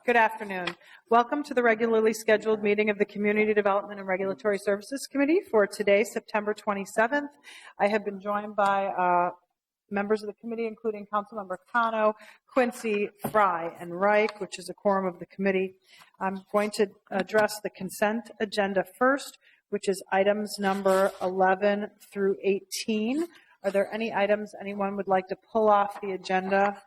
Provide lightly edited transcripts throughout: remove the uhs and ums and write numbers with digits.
Good afternoon. Welcome to the regularly scheduled meeting of the Community Development and Regulatory Services Committee for today, September 27th. I have been joined by members of the committee, including Councilmember Cano, Quincy, Fry, and Reich, which is a quorum of the committee. I'm going to address the consent agenda first, which is items number 11 through 18. Are there any items anyone would like to pull off the agenda,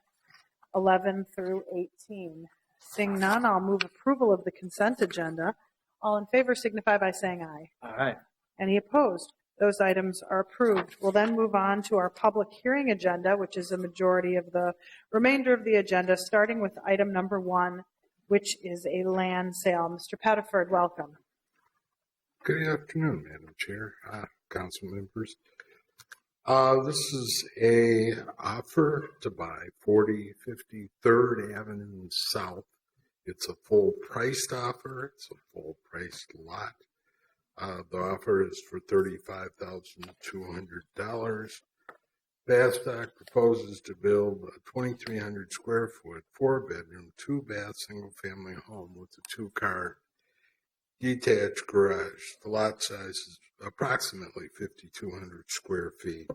11 through 18? Seeing none, I'll move approval of the consent agenda. All in favor signify by saying aye. Aye. Any opposed? Those items are approved. We'll then move on to our public hearing agenda, which is a majority of the remainder of the agenda, starting with item number 1, which is a land sale. Mr. Pettiford, welcome. Good afternoon, Madam Chair, council members. This is a offer to buy 4050 3rd Avenue South. It's a full priced offer. It's a full priced lot. The offer is for $35,200. Bastock proposes to build a 2,300 square foot, 4-bedroom, 2-bath, single-family home with a 2-car detached garage. The lot size is approximately 5,200 square feet.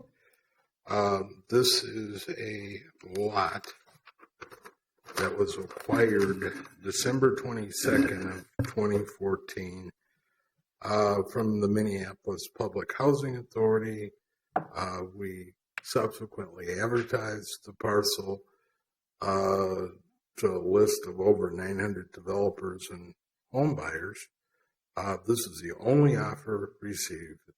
This is a lot that was acquired December 22nd of 2014 from the Minneapolis Public Housing Authority. We subsequently advertised the parcel to a list of over 900 developers and home buyers. This is the only offer received.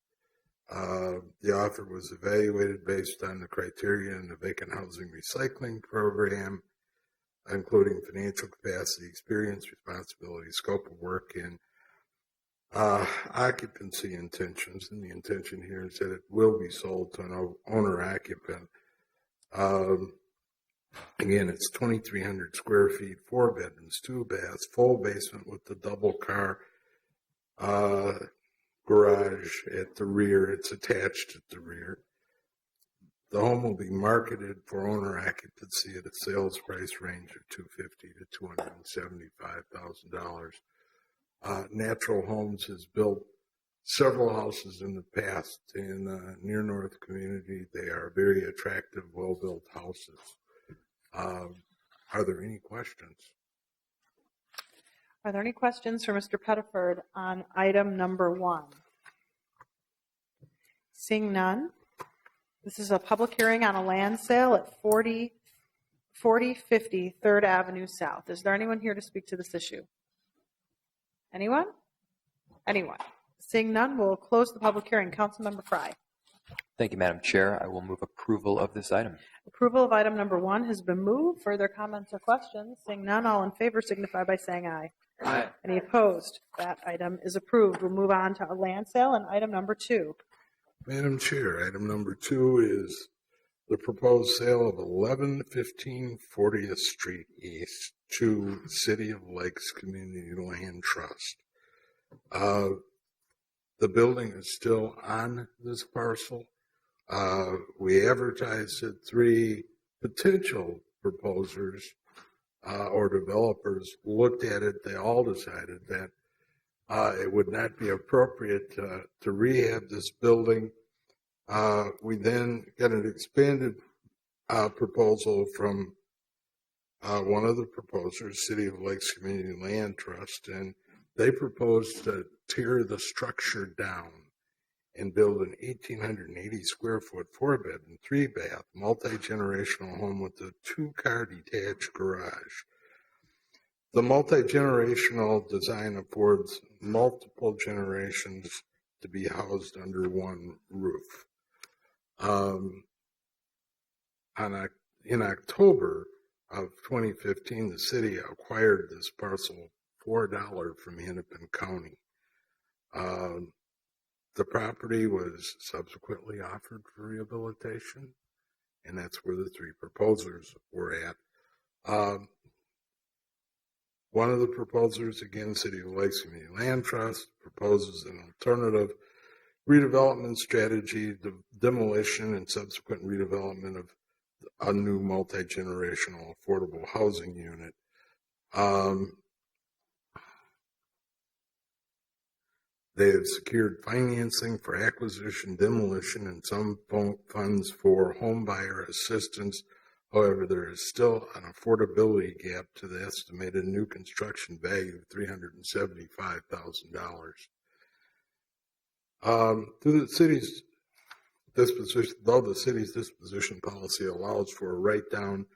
The offer was evaluated based on the criteria in the vacant housing recycling program, including financial capacity, experience, responsibility, scope of work, and occupancy intentions. And the intention here is that it will be sold to an owner-occupant. Again, it's 2,300 square feet, 4 bedrooms, 2 baths, full basement with the double car garage at the rear. It's attached at the rear. The home will be marketed for owner occupancy at a sales price range of $250,000 to $275,000. Natural Homes has built several houses in the past in near North community. They are very attractive, well-built houses. Are there any questions? Are there any questions for Mr. Pettiford on item number 1? Seeing none, this is a public hearing on a land sale at 4050 3rd Avenue South. Is there anyone here to speak to this issue? Anyone? Anyone? Seeing none, we'll close the public hearing. Councilmember Fry. Thank you, Madam Chair. I will move approval of this item. Approval of item number 1 has been moved. Further comments or questions? Seeing none, all in favor signify by saying aye. Aye. Any opposed? That item is approved. We'll move on to a land sale and item number 2. Madam Chair, item number 2 is the proposed sale of 1115 40th Street East to City of Lakes Community Land Trust. The building is still on this parcel. We advertised it. 3 potential proposers or developers looked at it. They all decided that it would not be appropriate to rehab this building. We then got an expanded proposal from one of the proposers, City of Lakes Community Land Trust, and they proposed to tear the structure down and build an 1,880 square foot, 4-bedroom, 3-bath, multi-generational home with a 2-car detached garage. The multi-generational design affords multiple generations to be housed under one roof. In October of 2015, the city acquired this parcel for $1 from Hennepin County. The property was subsequently offered for rehabilitation, and that's where the 3 proposers were at. One of the proposers, again, City of Lakes Community Land Trust, proposes an alternative redevelopment strategy, the demolition and subsequent redevelopment of a new multi-generational affordable housing unit. They have secured financing for acquisition, demolition, and some funds for home buyer assistance. However, there is still an affordability gap to the estimated new construction value of $375,000. Through the city's disposition, though the city's disposition policy allows for a write-down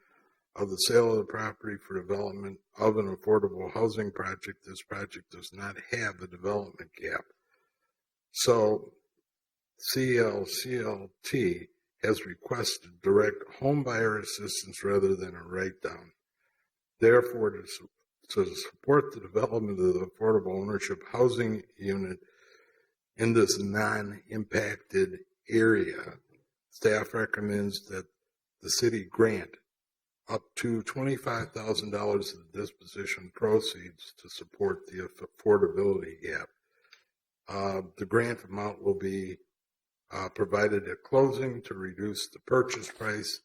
of the sale of the property for development of an affordable housing project, this project does not have a development gap. So CLCLT has requested direct home buyer assistance rather than a write-down. Therefore, to support the development of the affordable ownership housing unit in this non-impacted area, staff recommends that the city grant up to $25,000 of the disposition proceeds to support the affordability gap. The grant amount will be provided at closing to reduce the purchase price.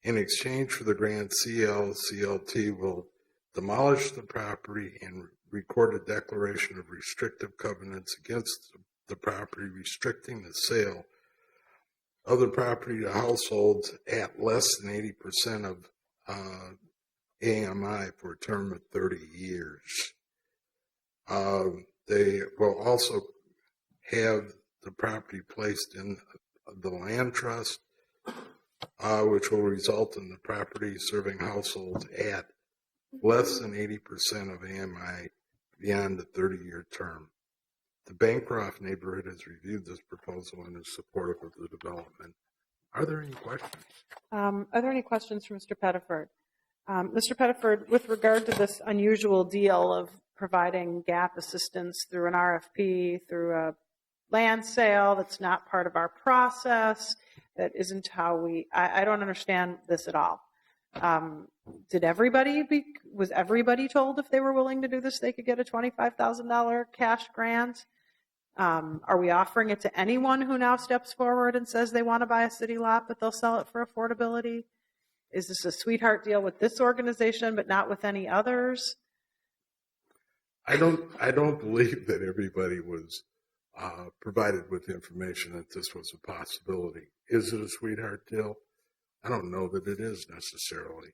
In exchange for the grant, CLCLT will demolish the property and record a declaration of restrictive covenants against the property, restricting the sale of the property to households at less than 80% of AMI for a term of 30 years. They will also have the property placed in the land trust, which will result in the property serving households at less than 80% of AMI beyond the 30-year term. The Bancroft neighborhood has reviewed this proposal and is supportive of the development. Are there any questions? Are there any questions for Mr. Pettiford? Mr. Pettiford, with regard to this unusual deal of providing gap assistance through an RFP, through a land sale that's not part of our process, that isn't how I don't understand this at all. Was everybody told if they were willing to do this, they could get a $25,000 cash grant? Are we offering it to anyone who now steps forward and says they want to buy a city lot, but they'll sell it for affordability? Is this a sweetheart deal with this organization, but not with any others? I don't believe that everybody was provided with information that this was a possibility. Is it a sweetheart deal? I don't know that it is necessarily.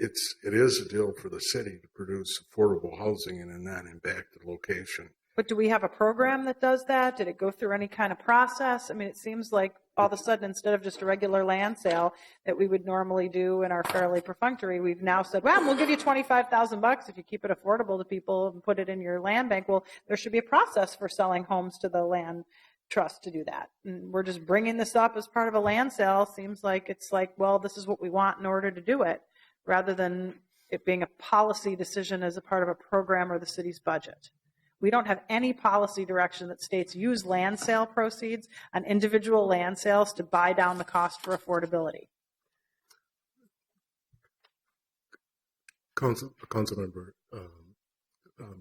It is a deal for the city to produce affordable housing in a non-impacted location. But do we have a program that does that? Did it go through any kind of process? I mean, it seems like all of a sudden, instead of just a regular land sale that we would normally do and are fairly perfunctory, we've now said, well, we'll give you $25,000 if you keep it affordable to people and put it in your land bank. Well, there should be a process for selling homes to the land trust to do that. And we're just bringing this up as part of a land sale. Seems like it's like, well, this is what we want in order to do it, rather than it being a policy decision as a part of a program or the city's budget. We don't have any policy direction that states use land sale proceeds on individual land sales to buy down the cost for affordability. Councilmember,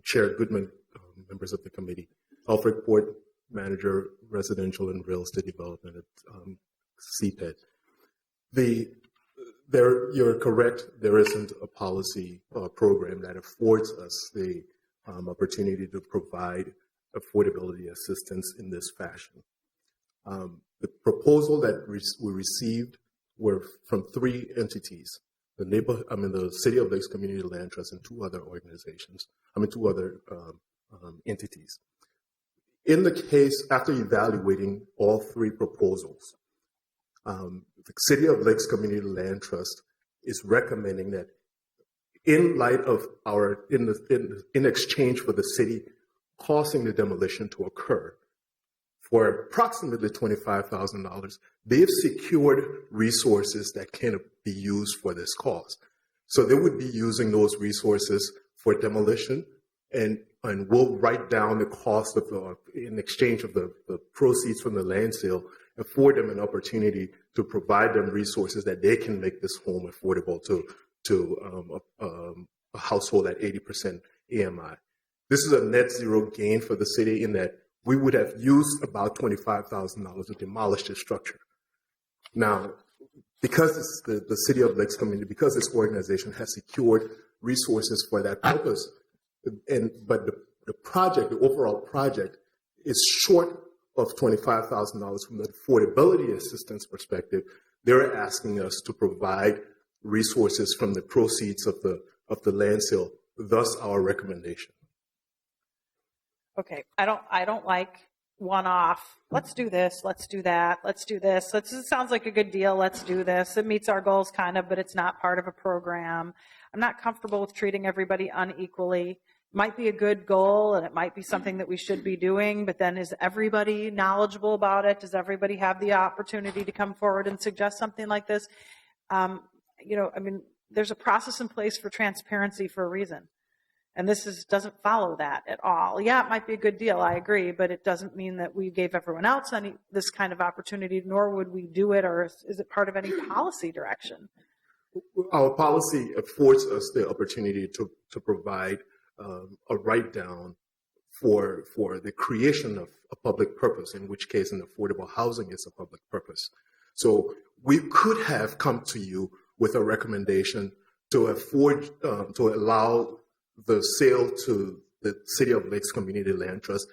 Chair Goodman, members of the committee, Alfred Port, Manager, Residential and Real Estate Development at CPED. You're correct. There isn't a policy program that affords us the opportunity to provide affordability assistance in this fashion. The proposal that we received were from three entities: the City of Lakes Community Land Trust and two other entities. In the case, after evaluating all three proposals, the City of Lakes Community Land Trust is recommending that in light of in exchange for the city causing the demolition to occur for approximately $25,000, they've secured resources that can be used for this cause. So they would be using those resources for demolition, and we'll write down the cost of in exchange of the proceeds from the land sale, afford them an opportunity to provide them resources that they can make this home affordable to a household at 80% AMI. This is a net zero gain for the city in that we would have used about $25,000 to demolish this structure. Now, because it's the City of Lakes community, because this organization has secured resources for that purpose, but the overall project is short of $25,000 from the affordability assistance perspective. They're asking us to provide resources from the proceeds of the land sale, thus our recommendation. Okay, I don't like one-off. Let's do this. Let's do that. Let's do this. It sounds like a good deal. Let's do this. It meets our goals kind of, but it's not part of a program. I'm not comfortable with treating everybody unequally. Might be a good goal and it might be something that we should be doing, but then is everybody knowledgeable about it? Does everybody have the opportunity to come forward and suggest something like this? There's a process in place for transparency for a reason. And this doesn't follow that at all. Yeah, it might be a good deal, I agree, but it doesn't mean that we gave everyone else this kind of opportunity, nor would we do it, or is it part of any policy direction? Our policy affords us the opportunity to provide a write-down for the creation of a public purpose, in which case an affordable housing is a public purpose. So we could have come to you with a recommendation to allow the sale to the City of Lakes Community Land Trust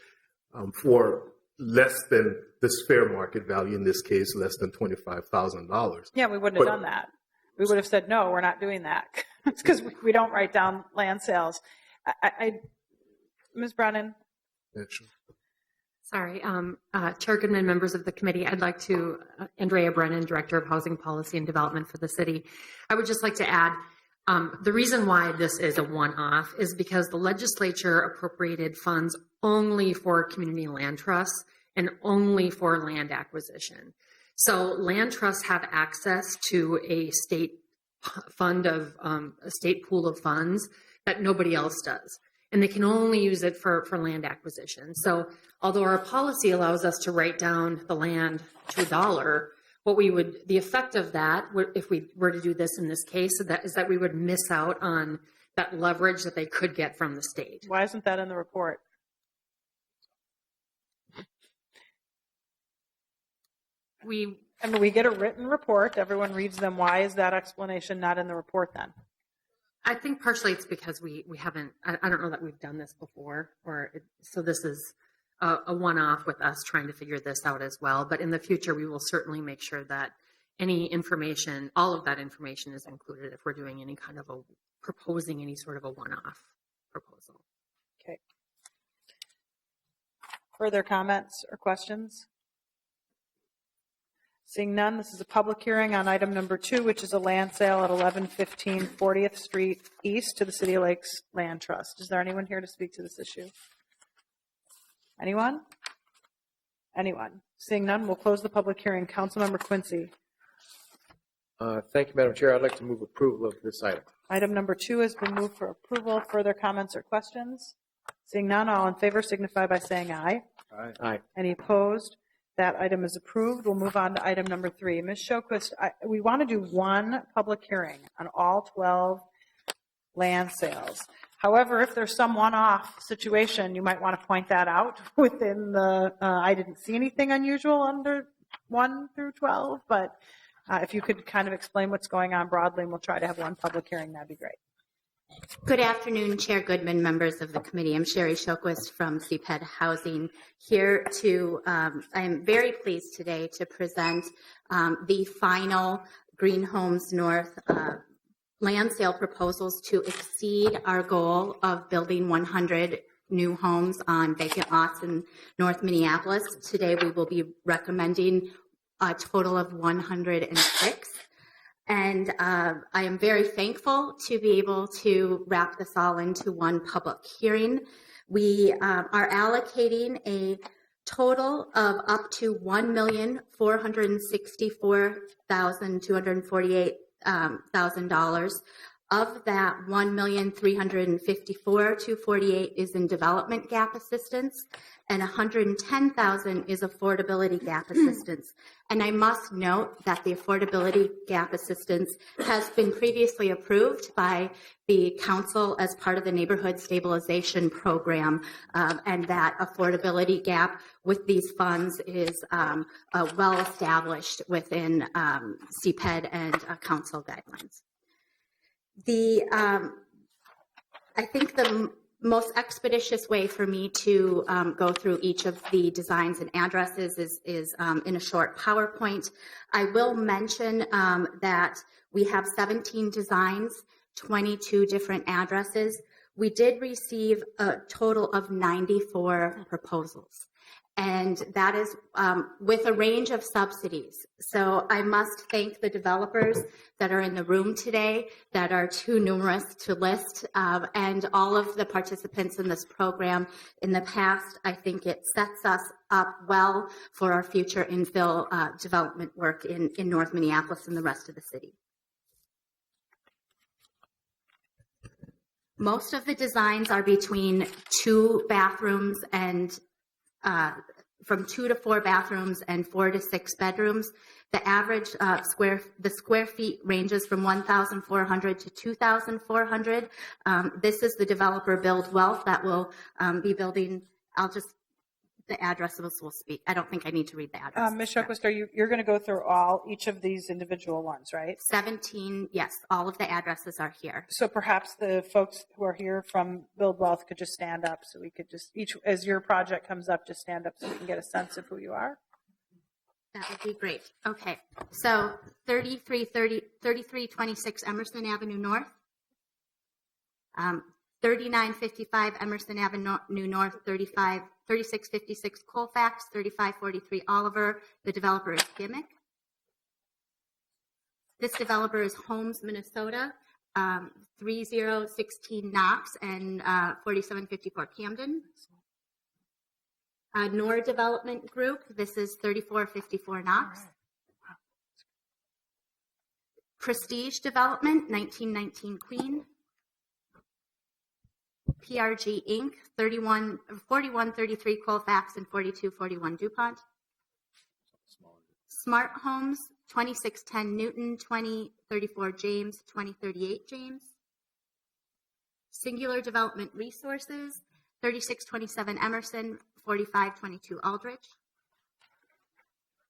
for less than this fair market value, in this case, less than $25,000. Yeah, we wouldn't have done that. We would have said, no, we're not doing that. It's because we don't write down land sales. Ms. Brennan? Yeah, sure. Sorry, Chair Goodman, members of the committee, I'd like to, Andrea Brennan, Director of Housing Policy and Development for the city. I would just like to add, the reason why this is a one-off is because the legislature appropriated funds only for community land trusts and only for land acquisition. So land trusts have access to a state fund of a state pool of funds that nobody else does. And they can only use it for land acquisition. So although our policy allows us to write down the land to $1, the effect of that, if we were to do this in this case, is that we would miss out on that leverage that they could get from the state. Why isn't that in the report? We get a written report. Everyone reads them. Why is that explanation not in the report then? I think partially it's because we haven't, I don't know that we've done this before, so this is a one-off with us trying to figure this out as well. But in the future, we will certainly make sure that any information, all of that information is included if we're doing any kind of proposing any sort of a one-off proposal. Okay. Further comments or questions? Seeing none, this is a public hearing on item number 2, which is a land sale at 1115 40th Street East to the City of Lakes Land Trust. Is there anyone here to speak to this issue? Anyone? Anyone? Seeing none, we'll close the public hearing. Councilmember Quincy. Thank you, Madam Chair. I'd like to move approval of this item. Item number 2 has been moved for approval. Further comments or questions? Seeing none, all in favor signify by saying aye. Aye. Aye. Any opposed? That item is approved. We'll move on to item number 3. Ms. Sjoquist, we want to do one public hearing on all 12 land sales. However, if there's some one-off situation, you might want to point that out within the, I didn't see anything unusual under 1 through 12, but if you could kind of explain what's going on broadly, and we'll try to have one public hearing, that'd be great. Good afternoon, Chair Goodman, members of the committee. I'm Sherry Sjoquist from CPED Housing here I'm very pleased today to present the final Green Homes North land sale proposals to exceed our goal of building 100 new homes on vacant lots in North Minneapolis. Today we will be recommending a total of 106. And I am very thankful to be able to wrap this all into one public hearing. We are allocating a total of up to $1,464,248,000 Of that, 1,354,248 is in development gap assistance, and 110,000 is affordability gap assistance. And I must note that the affordability gap assistance has been previously approved by the council as part of the neighborhood stabilization program, and that affordability gap with these funds is well established within CPED and council guidelines. I think the most expeditious way for me to go through each of the designs and addresses is in a short PowerPoint. I will mention that we have 17 designs, 22 different addresses. We did receive a total of 94 proposals. And that is with a range of subsidies. So I must thank the developers that are in the room today that are too numerous to list, and all of the participants in this program in the past. I think it sets us up well for our future infill development work in North Minneapolis and the rest of the city. Most of the designs are between 2 bathrooms and from 2 to 4 bathrooms and 4 to 6 bedrooms. The average square feet ranges from 1,400 to 2,400. This is the developer Build Wealth that will be building. The addresses will speak. I don't think I need to read the address. Ms. Shokvist, you're going to go through each of these individual ones, right? 17, yes, all of the addresses are here. So perhaps the folks who are here from Build Wealth could just stand up so we could just, as your project comes up, just stand up so we can get a sense of who you are. That would be great. Okay, so 3326 Emerson Avenue North, 3955 Emerson Avenue North, 3656 Colfax, 3543 Oliver. The developer is Gimmick. This developer is Holmes, Minnesota, 3016 Knox and 4754 Camden. Nor Development Group, this is 3454 Knox. Prestige Development, 1919 Queen. PRG Inc., 4133 Colfax and 4241 DuPont. Smart Homes, 2610 Newton, 2034 James, 2038 James. Singular Development Resources, 3627 Emerson, 4522 Aldrich.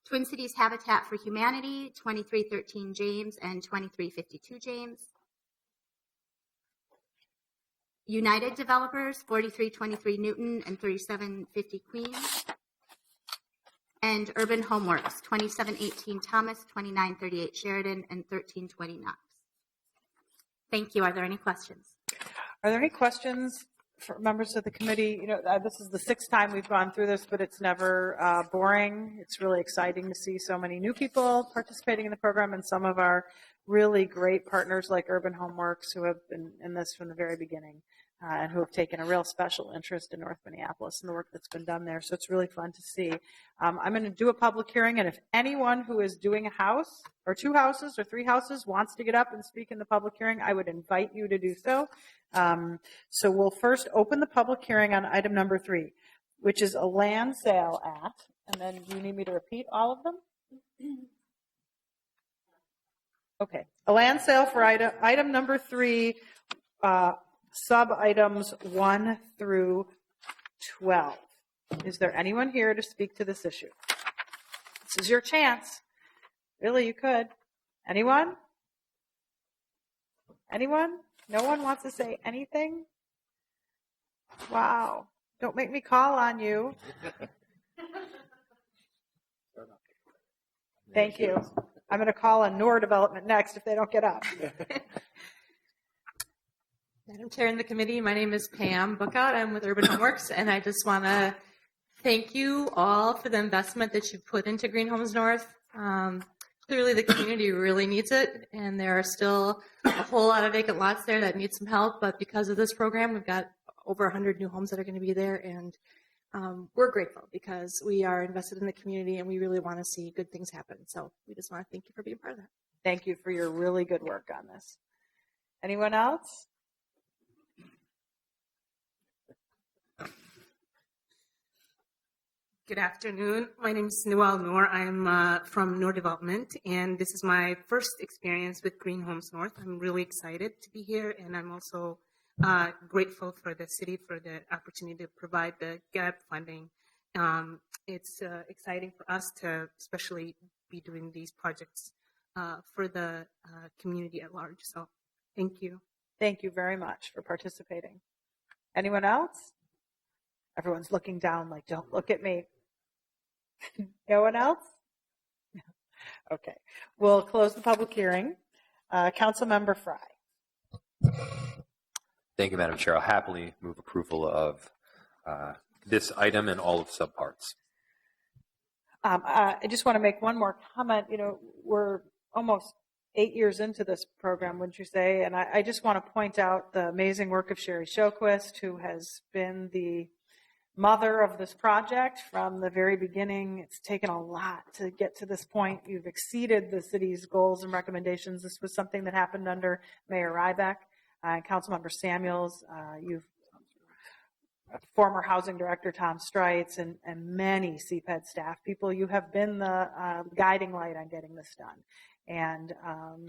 Twin Cities Habitat for Humanity, 2313 James and 2352 James. United Developers, 4323 Newton and 3750 Queens. And Urban Homeworks, 2718 Thomas, 2938 Sheridan, and 1320 Knox. Thank you. Are there any questions? Are there any questions for members of the committee? This is the 6th time we've gone through this, but it's never boring. It's really exciting to see so many new people participating in the program and some of our really great partners like Urban Homeworks who have been in this from the very beginning. And who have taken a real special interest in North Minneapolis and the work that's been done there. So it's really fun to see. I'm going to do a public hearing, and if anyone who is doing a house or 2 houses or 3 houses wants to get up and speak in the public hearing, I would invite you to do so. So we'll first open the public hearing on item number 3, which is a land sale at, and then do you need me to repeat all of them? Okay. A land sale for item number 3, sub-items 1 through 12. Is there anyone here to speak to this issue? This is your chance. Really, you could. Anyone? Anyone? No one wants to say anything? Wow. Don't make me call on you. Thank you. I'm going to call on Nor Development next if they don't get up. Madam Chair and the committee, my name is Pam Bookout. I'm with Urban Homeworks, and I just want to thank you all for the investment that you put into Green Homes North. Clearly, the community really needs it, and there are still a whole lot of vacant lots there that need some help, but because of this program, we've got over 100 new homes that are going to be there, and we're grateful because we are invested in the community, and we really want to see good things happen. So we just want to thank you for being part of that. Thank you for your really good work on this. Anyone else? Good afternoon. My name is Noel Noor. I'm from Noor Development, and this is my first experience with Green Homes North. I'm really excited to be here, and I'm also grateful for the city for the opportunity to provide the GAP funding. It's exciting for us to especially be doing these projects for the community at large. So thank you. Thank you very much for participating. Anyone else? Everyone's looking down like, don't look at me. No one else? Okay. We'll close the public hearing. Councilmember Fry. Thank you, Madam Chair. I'll happily move approval of this item and all of subparts. I just want to make one more comment. You know, we're almost 8 years into this program, wouldn't you say? And I just want to point out the amazing work of Sherry Shoquist, who has been the mother of this project from the very beginning. It's taken a lot to get to this point. You've exceeded the city's goals and recommendations. This was something that happened under Mayor Rybeck and Councilmember Samuels. You've former housing director Tom Streitz and many CPED staff people. You have been the guiding light on getting this done. And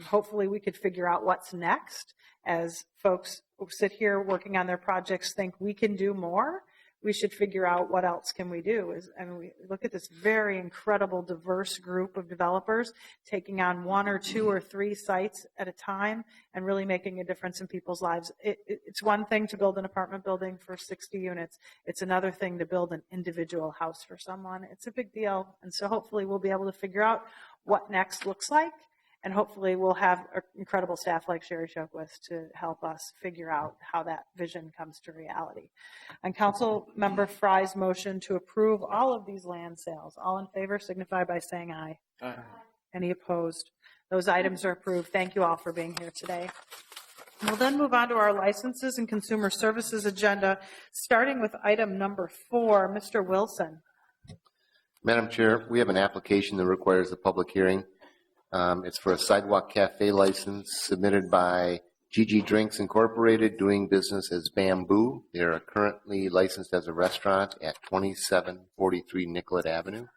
hopefully we could figure out what's next as folks who sit here working on their projects think we can do more. We should figure out what else can we do. We look at this very incredible, diverse group of developers taking on 1 or 2 or 3 sites at a time and really making a difference in people's lives. It's one thing to build an apartment building for 60 units. It's another thing to build an individual house for someone. It's a big deal. And so hopefully we'll be able to figure out what next looks like. And hopefully we'll have incredible staff like Sherry Shoquist to help us figure out how that vision comes to reality. On Councilmember Fry's motion to approve all of these land sales, all in favor signify by saying aye. Aye. Any opposed? Those items are approved. Thank you all for being here today. We'll then move on to our licenses and consumer services agenda, starting with item number 4. Mr. Wilson. Madam Chair, we have an application that requires a public hearing. It's for a sidewalk cafe license submitted by GG Drinks Incorporated, doing business as Bamboo. They are currently licensed as a restaurant at 2743 Nicollet Avenue.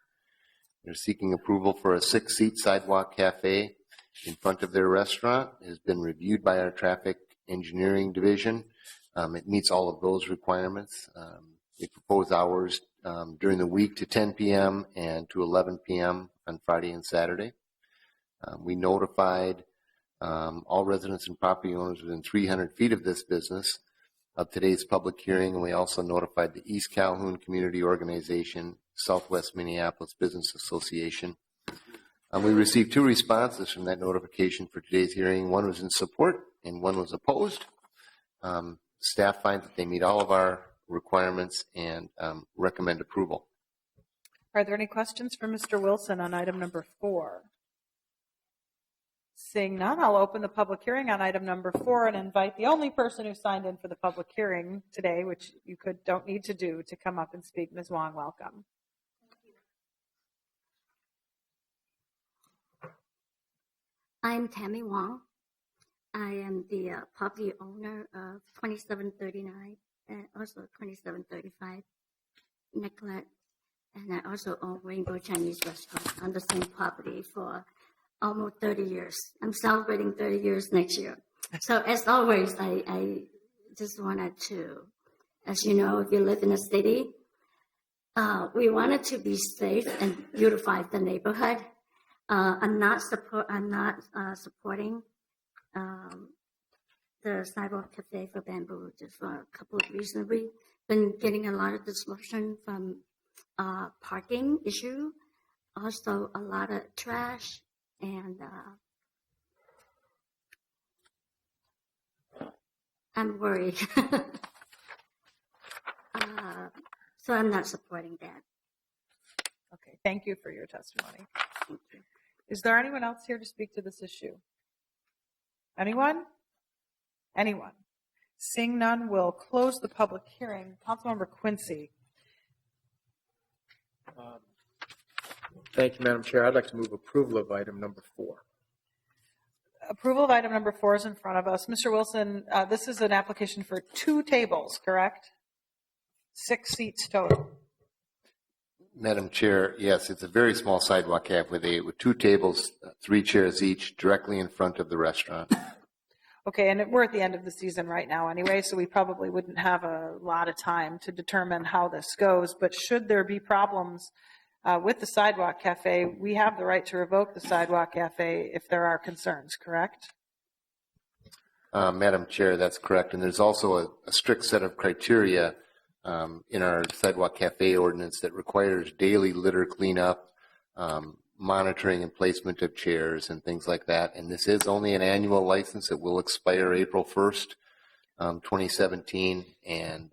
They're seeking approval for a 6-seat sidewalk cafe in front of their restaurant. It has been reviewed by our traffic engineering division. It meets all of those requirements. They propose hours during the week to 10 p.m. and to 11 p.m. on Friday and Saturday. We notified all residents and property owners within 300 feet of this business of today's public hearing, and we also notified the East Calhoun Community Organization, Southwest Minneapolis Business Association. We received 2 responses from that notification for today's hearing. One was in support and one was opposed. Staff finds that they meet all of our requirements and recommend approval. Are there any questions for Mr. Wilson on item number 4? Seeing none, I'll open the public hearing on item number 4 and invite the only person who signed in for the public hearing today, which you don't need to do, to come up and speak. Ms. Wong, welcome. I'm Tammy Wall. I am the property owner of 2739 and also 2735 Nicollet, and I also own Rainbow Chinese Restaurant on the same property for almost 30 years. I'm celebrating 30 years next year. So as always, I just wanted to, as you know, if you live in a city, we wanted to be safe and beautify the neighborhood. I'm not supporting the sidewalk cafe for Bamboo just for a couple of reasons. We've been getting a lot of disruption from parking issue, also a lot of trash. And I'm worried. So I'm not supporting that. Okay, thank you for your testimony. Thank you. Is there anyone else here to speak to this issue? Anyone? Anyone? Seeing none, we'll close the public hearing. Councilmember Quincy. Thank you, Madam Chair. I'd like to move approval of item number 4. Approval of item number 4 is in front of us. Mr. Wilson, this is an application for 2 tables, correct? 6 seats total. Madam Chair, yes, it's a very small sidewalk cafe with 2 tables, 3 chairs each, directly in front of the restaurant. Okay, and we're at the end of the season right now anyway, so we probably wouldn't have a lot of time to determine how this goes. But should there be problems with the sidewalk cafe, we have the right to revoke the sidewalk cafe if there are concerns, correct? Madam Chair, that's correct. And there's also a strict set of criteria in our sidewalk cafe ordinance that requires daily litter cleanup, monitoring and placement of chairs and things like that. And this is only an annual license. It will expire April 1st, 2017, and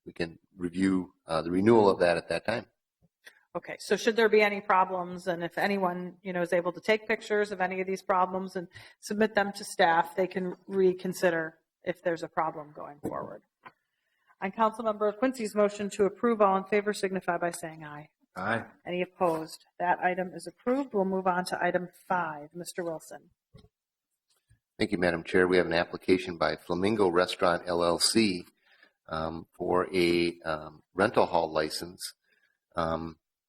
we can review the renewal of that at that time. Okay, so should there be any problems, and if anyone, is able to take pictures of any of these problems and submit them to staff, they can reconsider if there's a problem going forward. On Councilmember Quincy's motion to approve, all in favor signify by saying aye. Aye. Any opposed? That item is approved. We'll move on to item 5. Mr. Wilson. Thank you, Madam Chair. We have an application by Flamingo Restaurant LLC for a rental hall license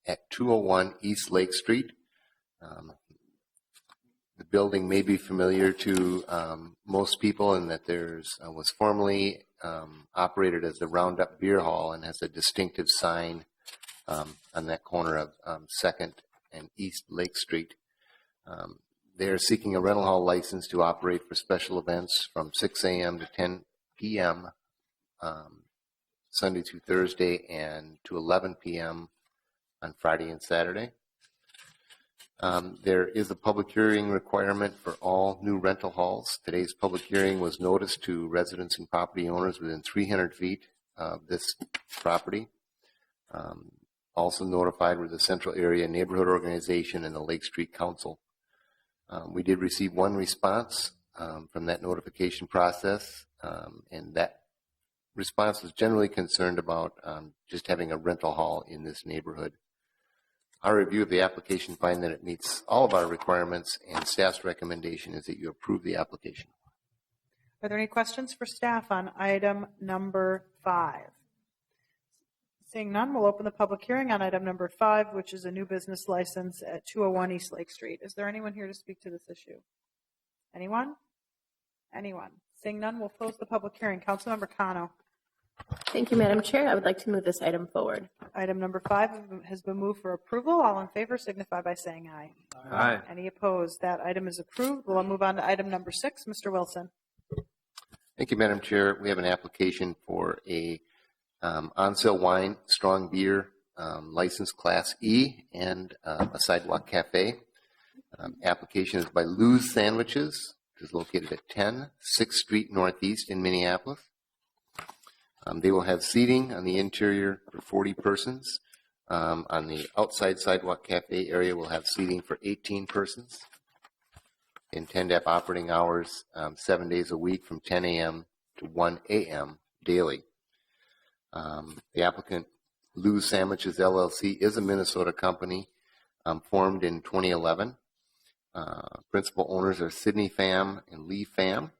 at 201 East Lake Street. The building may be familiar to most people in that was formerly operated as the Roundup Beer Hall and has a distinctive sign on that corner of 2nd and East Lake Street. They're seeking a rental hall license to operate for special events from 6 a.m. to 10 p.m. Sunday through Thursday and to 11 p.m. on Friday and Saturday. There is a public hearing requirement for all new rental halls. Today's public hearing was noticed to residents and property owners within 300 feet of this property. Also notified were the Central Area Neighborhood Organization and the Lake Street Council. We did receive one response from that notification process, and that response was generally concerned about just having a rental hall in this neighborhood. Our review of the application finds that it meets all of our requirements, and staff's recommendation is that you approve the application. Are there any questions for staff on item number 5? Seeing none, we'll open the public hearing on item number 5, which is a new business license at 201 East Lake Street. Is there anyone here to speak to this issue? Anyone? Anyone? Seeing none, we'll close the public hearing. Councilmember Cano. Thank you, Madam Chair. I would like to move this item forward. Item number 5 has been moved for approval. All in favor signify by saying aye. Aye. Any opposed? That item is approved. We'll move on to item number 6. Mr. Wilson. Thank you, Madam Chair. We have an application for a on-sale wine, strong beer, license Class E, and a sidewalk cafe. Application is by Lou's Sandwiches, which is located at 10 6th Street Northeast in Minneapolis. They will have seating on the interior for 40 persons. On the outside sidewalk cafe area, we'll have seating for 18 persons. Intend to have operating hours 7 days a week from 10 a.m. to 1 a.m. daily. The applicant, Lou's Sandwiches LLC, is a Minnesota company formed in 2011. Principal owners are Sidney Pham and Lee Pham.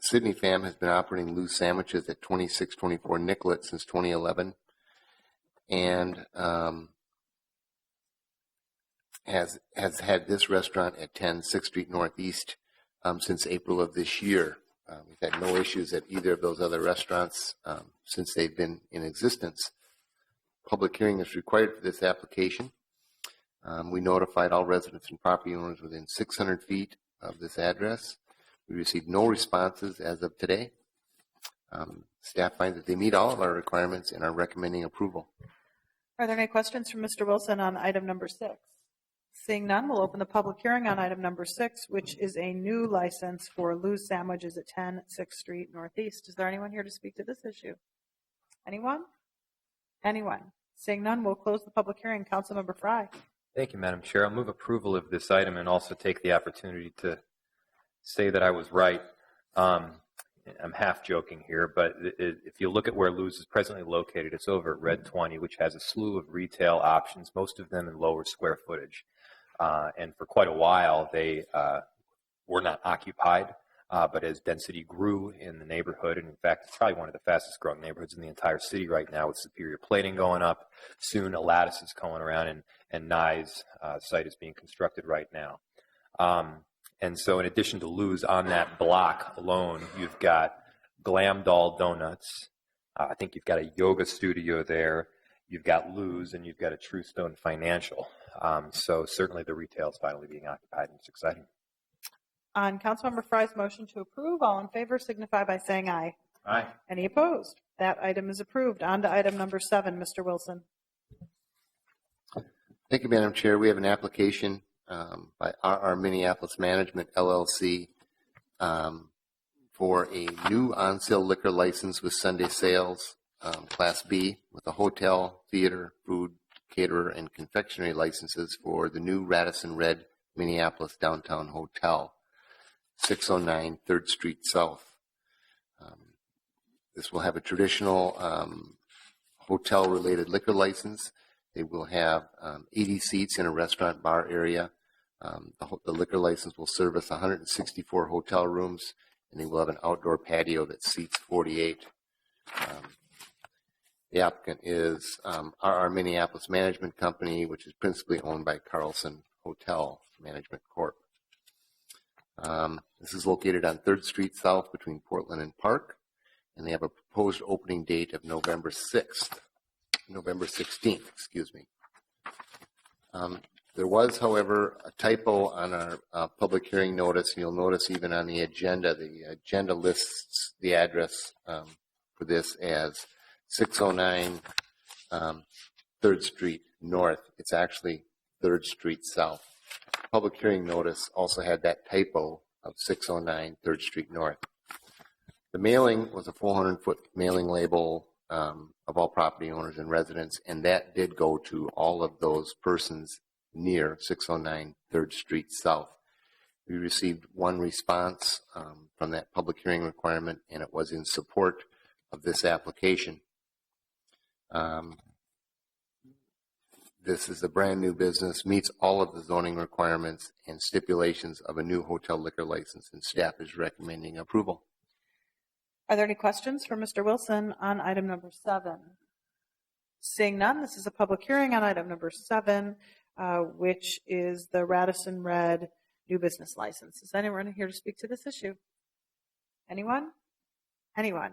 Sidney Pham has been operating Lou's Sandwiches at 2624 Nicollet since 2011 and has had this restaurant at 10 6th Street Northeast since April of this year. We've had no issues at either of those other restaurants since they've been in existence. Public hearing is required for this application. We notified all residents and property owners within 600 feet of this address. We received no responses as of today. Staff finds that they meet all of our requirements and are recommending approval. Are there any questions from Mr. Wilson on item number 6? Seeing none, we'll open the public hearing on item number 6, which is a new license for Lou's Sandwiches at 10 6th Street Northeast. Is there anyone here to speak to this issue? Anyone? Anyone? Seeing none, we'll close the public hearing. Councilmember Fry. Thank you, Madam Chair. I'll move approval of this item and also take the opportunity to say that I was right. I'm half joking here, but if you look at where Lou's is presently located, it's over at Red 20, which has a slew of retail options, most of them in lower square footage. and for quite a while they were not occupied. But as density grew in the neighborhood, and in fact, it's probably one of the fastest growing neighborhoods in the entire city right now with Superior Plating going up. Soon, Lattice is going around, and Nye's site is being constructed right now. And so in addition to Lou's on that block alone, you've got Glam Doll Donuts. I think you've got a yoga studio there. You've got Lou's, and you've got a True Stone Financial. So certainly the retail is finally being occupied, and it's exciting. On Councilmember Fry's motion to approve, all in favor signify by saying aye. Aye. Any opposed? That item is approved. On to item number 7, Mr. Wilson. Thank you, Madam Chair. We have an application by RR Minneapolis Management, LLC, for a new on-sale liquor license with Sunday sales, Class B, with a hotel, theater, food, caterer, and confectionery licenses for the new Radisson Red Minneapolis Downtown Hotel, 609 3rd Street South. This will have a traditional hotel-related liquor license. They will have 80 seats in a restaurant bar area. The liquor license will service 164 hotel rooms, and they will have an outdoor patio that seats 48. The applicant is RR Minneapolis Management Company, which is principally owned by Carlson Hotel Management Corp. This is located on 3rd Street South between Portland and Park, and they have a proposed opening date of November 16th, excuse me. There was, however, a typo on our public hearing notice. You'll notice even on the agenda lists the address for this as 609 3rd Street North. It's actually 3rd Street South. Public hearing notice also had that typo of 609 3rd Street North. The mailing was a 400-foot mailing label of all property owners and residents, and that did go to all of those persons near 609 3rd Street South. We received one response from that public hearing requirement, and it was in support of this application. This is a brand new business, meets all of the zoning requirements and stipulations of a new hotel liquor license, and staff is recommending approval. Are there any questions for Mr. Wilson on item number 7? Seeing none, this is a public hearing on item number 7, which is the Radisson Red new business license. Is anyone here to speak to this issue? Anyone? Anyone?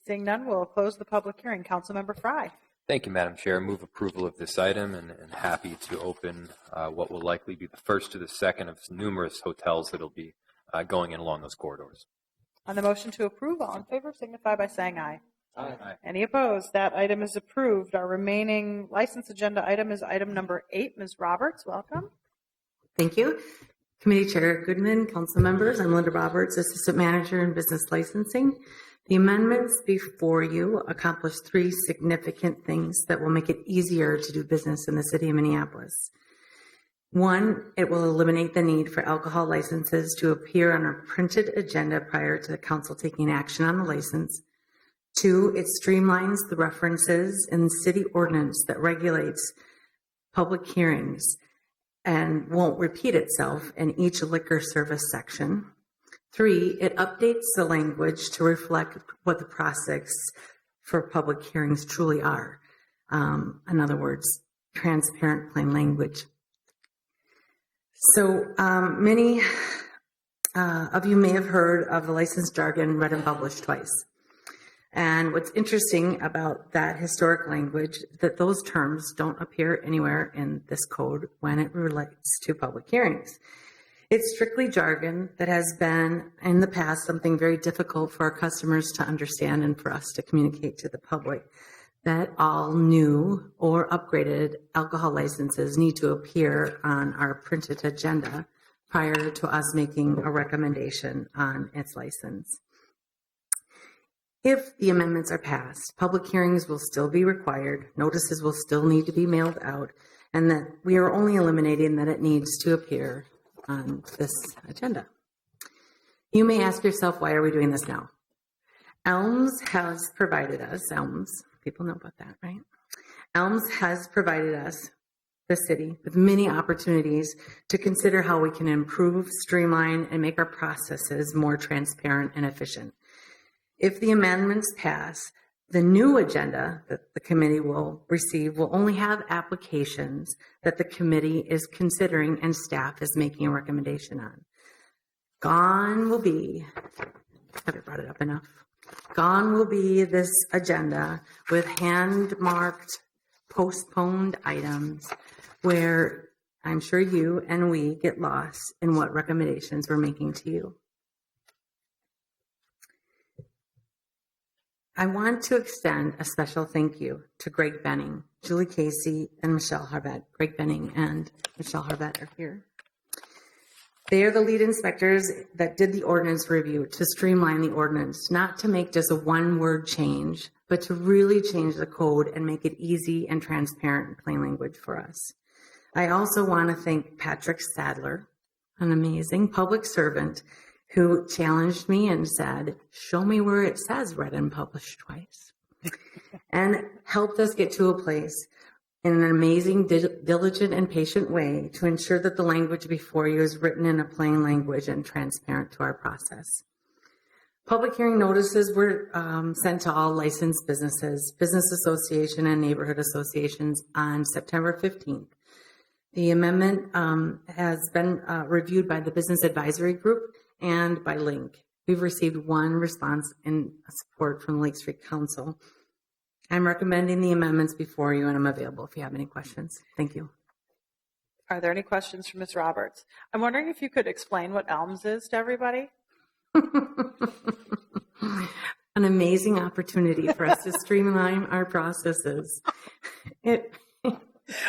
Seeing none, we'll close the public hearing. Councilmember Fry. Thank you, Madam Chair. Move approval of this item, and happy to open what will likely be the first to the second of numerous hotels that will be going in along those corridors. On the motion to approve, all in favor signify by saying aye. Aye. Any opposed? That item is approved. Our remaining license agenda item is item number 8. Ms. Roberts, welcome. Thank you. Committee Chair Goodman, council members, I'm Linda Roberts, Assistant Manager in Business Licensing. The amendments before you accomplish 3 significant things that will make it easier to do business in the city of Minneapolis. 1, it will eliminate the need for alcohol licenses to appear on a printed agenda prior to the council taking action on the license. 2, it streamlines the references in the city ordinance that regulates public hearings and won't repeat itself in each liquor service section. 3, it updates the language to reflect what the process for public hearings truly are. In other words, transparent, plain language. So many of you may have heard of the license jargon read and published twice. And what's interesting about that historic language, that those terms don't appear anywhere in this code when it relates to public hearings. It's strictly jargon that has been, in the past, something very difficult for our customers to understand and for us to communicate to the public, that all new or upgraded alcohol licenses need to appear on our printed agenda prior to us making a recommendation on its license. If the amendments are passed, public hearings will still be required, notices will still need to be mailed out, and that we are only eliminating that it needs to appear on this agenda. You may ask yourself, why are we doing this now? ELMS has provided us, people know about that, right? ELMS has provided us the city with many opportunities to consider how we can improve, streamline, and make our processes more transparent and efficient. If the amendments pass, the new agenda that the committee will receive will only have applications that the committee is considering and staff is making a recommendation on. Gone will be, have I brought it up enough? Gone will be this agenda with hand-marked, postponed items where I'm sure you and we get lost in what recommendations we're making to you. I want to extend a special thank you to Greg Benning, Julie Casey, and Michelle Harvette. Greg Benning and Michelle Harvette are here. They are the lead inspectors that did the ordinance review to streamline the ordinance, not to make just a one-word change, but to really change the code and make it easy and transparent in plain language for us. I also want to thank Patrick Sadler, an amazing public servant who challenged me and said, show me where it says read and published twice, and helped us get to a place in an amazing, diligent, and patient way to ensure that the language before you is written in a plain language and transparent to our process. Public hearing notices were sent to all licensed businesses, business association, and neighborhood associations on September 15th. The amendment has been reviewed by the Business Advisory Group and by Link. We've received one response in support from the Lake Street Council. I'm recommending the amendments before you, and I'm available if you have any questions. Thank you. Are there any questions for Ms. Roberts? I'm wondering if you could explain what ELMS is to everybody. An amazing opportunity for us to streamline our processes.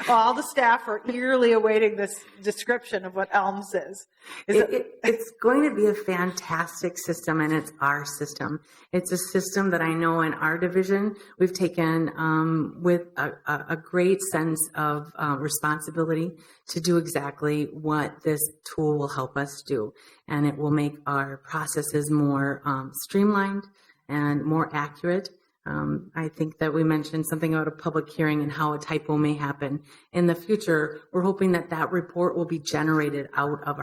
Well, all the staff are eagerly awaiting this description of what ELMS is. It's going to be a fantastic system, and it's our system. It's a system that I know in our division we've taken with a great sense of responsibility to do exactly what this tool will help us do. And it will make our processes more streamlined and more accurate. I think that we mentioned something about a public hearing and how a typo may happen. In the future, we're hoping that that report will be generated out of